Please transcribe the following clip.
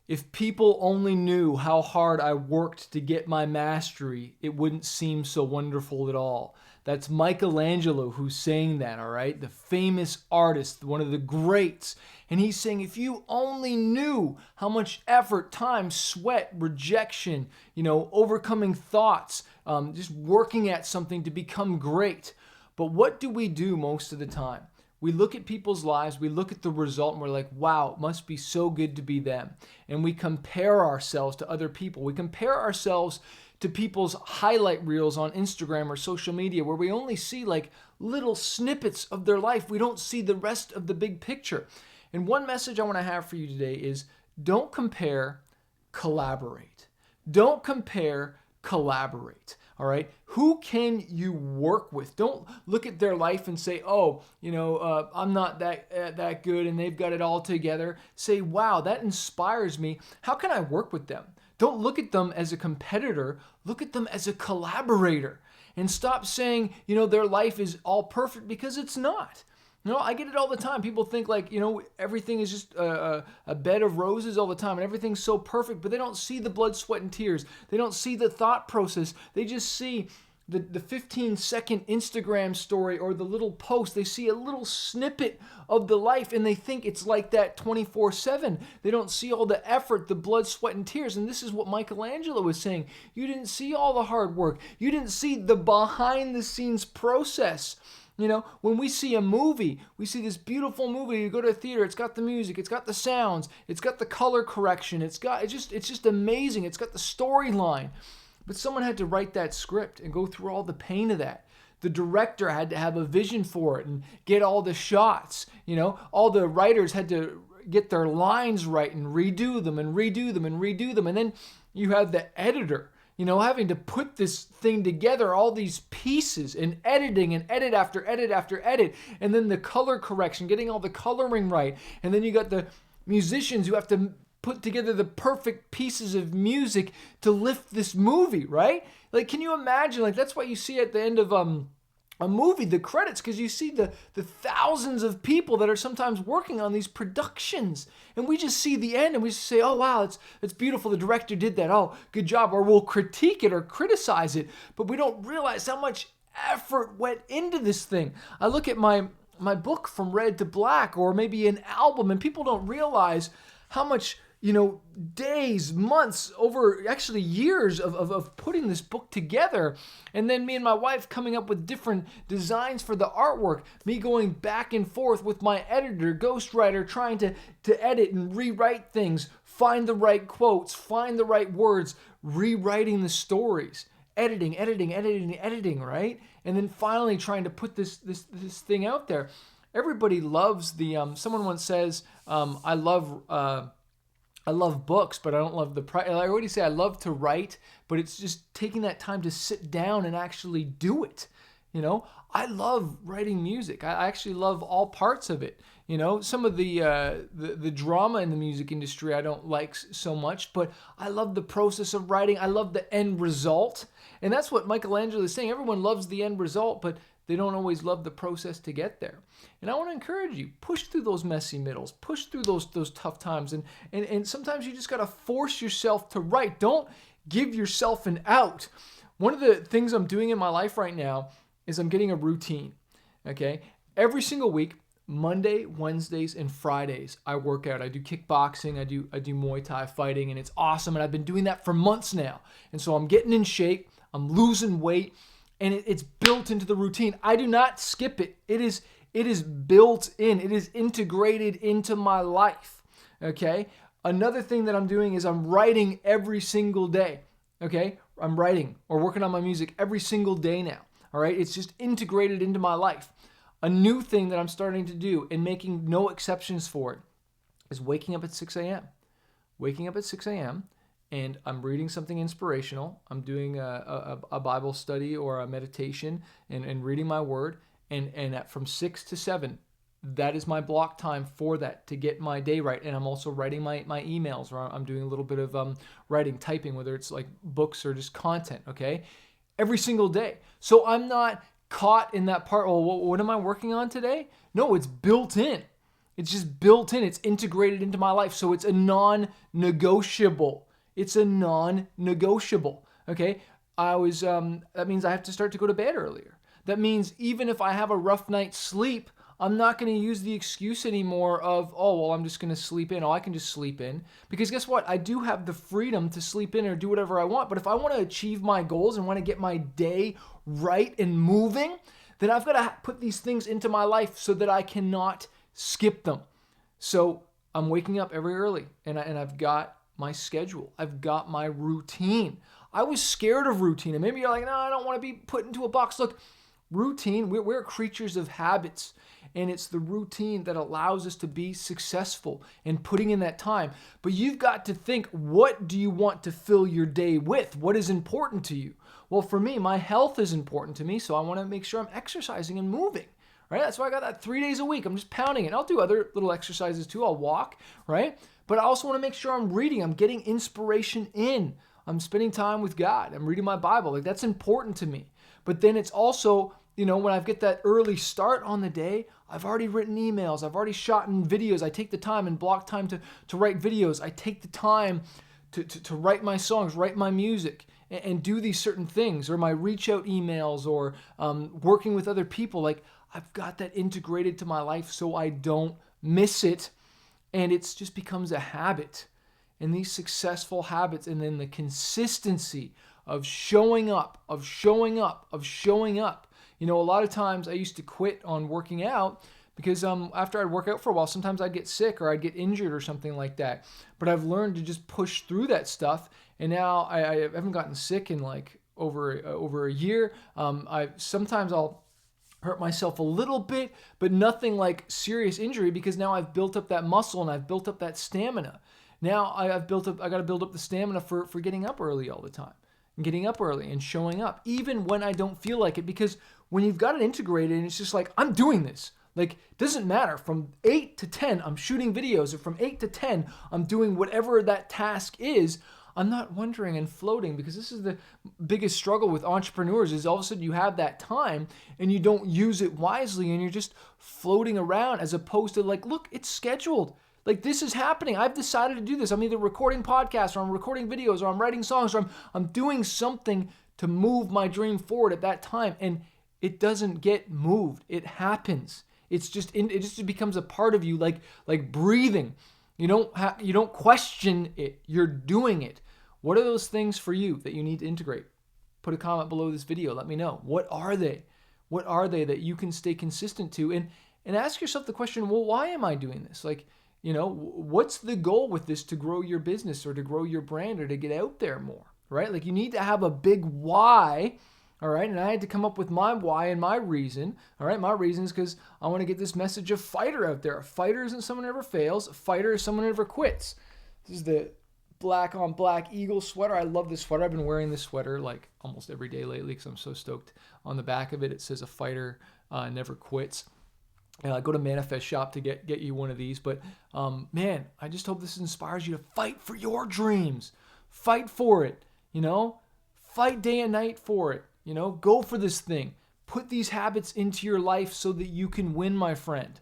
If people only knew how hard I worked to get my mastery, it wouldn't seem so wonderful at all. That's Michelangelo who's saying that, all right? The famous artist, one of the greats. And he's saying, if you only knew how much effort, time, sweat, rejection, overcoming thoughts, just working at something to become great. But what do we do most of the time? We look at people's lives, we look at the result, and we're like, wow, it must be so good to be them. And we compare ourselves to other people. We compare ourselves to people's highlight reels on Instagram or social media where we only see like little snippets of their life. We don't see the rest of the big picture. And one message I want to have for you today is don't compare, collaborate. Don't compare, collaborate. All right. Who can you work with? Don't look at their life and say, "Oh, I'm not that good, and they've got it all together." Say, "Wow, that inspires me. How can I work with them?" Don't look at them as a competitor. Look at them as a collaborator, and stop saying, their life is all perfect because it's not. I get it all the time. People think like, everything is just a bed of roses all the time and everything's so perfect, but they don't see the blood, sweat, and tears. They don't see the thought process. They just see the 15-second Instagram story or the little post. They see a little snippet of the life and they think it's like that 24/7. They don't see all the effort, the blood, sweat, and tears. And this is what Michelangelo was saying. You didn't see all the hard work. You didn't see the behind-the-scenes process. When we see a movie, we see this beautiful movie, you go to a theater, it's got the music, it's got the sounds, it's got the color correction, it's just amazing, it's got the storyline. But someone had to write that script and go through all the pain of that. The director had to have a vision for it and get all the shots. All the writers had to get their lines right and redo them and redo them and redo them. And then you have the editor, having to put this thing together, all these pieces, and editing and edit after edit after edit, and then the color correction, getting all the coloring right, and then you got the musicians who have to put together the perfect pieces of music to lift this movie, right? Like, can you imagine? Like, that's what you see at the end of a movie, the credits, because you see the thousands of people that are sometimes working on these productions. And we just see the end and we just say, oh, wow, it's beautiful. The director did that. Oh, good job. Or we'll critique it or criticize it. But we don't realize how much effort went into this thing. I look at my book, From Red to Black, or maybe an album, and people don't realize how much days, months, over actually years of putting this book together. And then me and my wife coming up with different designs for the artwork. Me going back and forth with my editor, ghostwriter, trying to edit and rewrite things, find the right quotes, find the right words, rewriting the stories, editing, right? And then finally trying to put this thing out there. Everybody loves someone once says, I love books, but I don't love the price. I already say I love to write, but it's just taking that time to sit down and actually do it. I love writing music. I actually love all parts of it. Some of the drama in the music industry I don't like so much, but I love the process of writing. I love the end result. And that's what Michelangelo is saying. Everyone loves the end result, but they don't always love the process to get there. And I want to encourage you, push through those messy middles, push through those tough times. And sometimes you just got to force yourself to write. Don't give yourself an out. One of the things I'm doing in my life right now is I'm getting a routine, okay? Every single week, Monday, Wednesdays, and Fridays, I work out. I do kickboxing, I do Muay Thai fighting, and it's awesome. And I've been doing that for months now. And so I'm getting in shape, I'm losing weight, and it's built into the routine. I do not skip it. It is built in. It is integrated into my life, okay? Another thing that I'm doing is I'm writing every single day, okay? I'm writing or working on my music every single day now, all right? It's just integrated into my life. A new thing that I'm starting to do and making no exceptions for it is waking up at 6 a.m. Waking up at 6 a.m., and I'm reading something inspirational. I'm doing a Bible study or a meditation and reading my word. And from 6 to 7, that is my block time for that to get my day right. And I'm also writing my emails, or I'm doing a little bit of writing, typing, whether it's like books or just content, okay? Every single day. So I'm not caught in that part, oh, what am I working on today? No, it's built in. It's just built in. It's integrated into my life. So it's a non-negotiable. It's a non-negotiable. Okay? That means I have to start to go to bed earlier. That means even if I have a rough night's sleep, I'm not going to use the excuse anymore of, oh, well, I'm just going to sleep in. Oh, I can just sleep in. Because guess what? I do have the freedom to sleep in or do whatever I want. But if I want to achieve my goals and want to get my day right and moving, then I've got to put these things into my life so that I cannot skip them. So I'm waking up every early and I've got my schedule. I've got my routine. I was scared of routine. And maybe you're like, no, I don't want to be put into a box. Look, routine, we're creatures of habits. And it's the routine that allows us to be successful in putting in that time. But you've got to think, what do you want to fill your day with? What is important to you? Well, for me, my health is important to me, so I want to make sure I'm exercising and moving, right? That's why I got that 3 days a week. I'm just pounding it. I'll do other little exercises too. I'll walk, right? But I also want to make sure I'm reading. I'm getting inspiration in. I'm spending time with God. I'm reading my Bible. Like, that's important to me. But then it's also, when I get that early start on the day, I've already written emails. I've already shot in videos. I take the time and block time to write videos. I take the time to write my songs, write my music, and do these certain things, or my reach out emails, or working with other people. Like, I've got that integrated to my life so I don't miss it. And it just becomes a habit. And these successful habits, and then the consistency of showing up. A lot of times I used to quit on working out because after I'd work out for a while, sometimes I'd get sick or I'd get injured or something like that. But I've learned to just push through that stuff. And now I haven't gotten sick in like over a year. Sometimes I'll hurt myself a little bit, but nothing like serious injury, because now I've built up that muscle and I've built up that stamina. Now I got to build up the stamina for getting up early all the time. And getting up early and showing up, even when I don't feel like it, because when you've got it integrated and it's just like, I'm doing this. Like, it doesn't matter. From 8 to 10, I'm shooting videos, or from 8 to 10, I'm doing whatever that task is. I'm not wondering and floating, because this is the biggest struggle with entrepreneurs is all of a sudden you have that time and you don't use it wisely and you're just floating around, as opposed to like, look, it's scheduled. Like, this is happening. I've decided to do this. I'm either recording podcasts, or I'm recording videos, or I'm writing songs, or I'm doing something to move my dream forward at that time. And it doesn't get moved. It happens. It just becomes a part of you, like breathing. You don't question it. You're doing it. What are those things for you that you need to integrate? Put a comment below this video. Let me know. What are they? What are they that you can stay consistent to? And ask yourself the question, well, why am I doing this? Like, what's the goal with this to grow your business or to grow your brand or to get out there more, right? Like, you need to have a big why, all right? And I had to come up with my why and my reason, all right? My reason is because I want to get this message of fighter out there. A fighter isn't someone who never fails. A fighter is someone who never quits. This is the black on black eagle sweater. I love this sweater. I've been wearing this sweater like almost every day lately because I'm so stoked. On the back of it, it says a fighter never quits. Go to Manifest Shop to get you one of these. But man, I just hope this inspires you to fight for your dreams. Fight for it, Fight day and night for it, Go for this thing. Put these habits into your life so that you can win, my friend.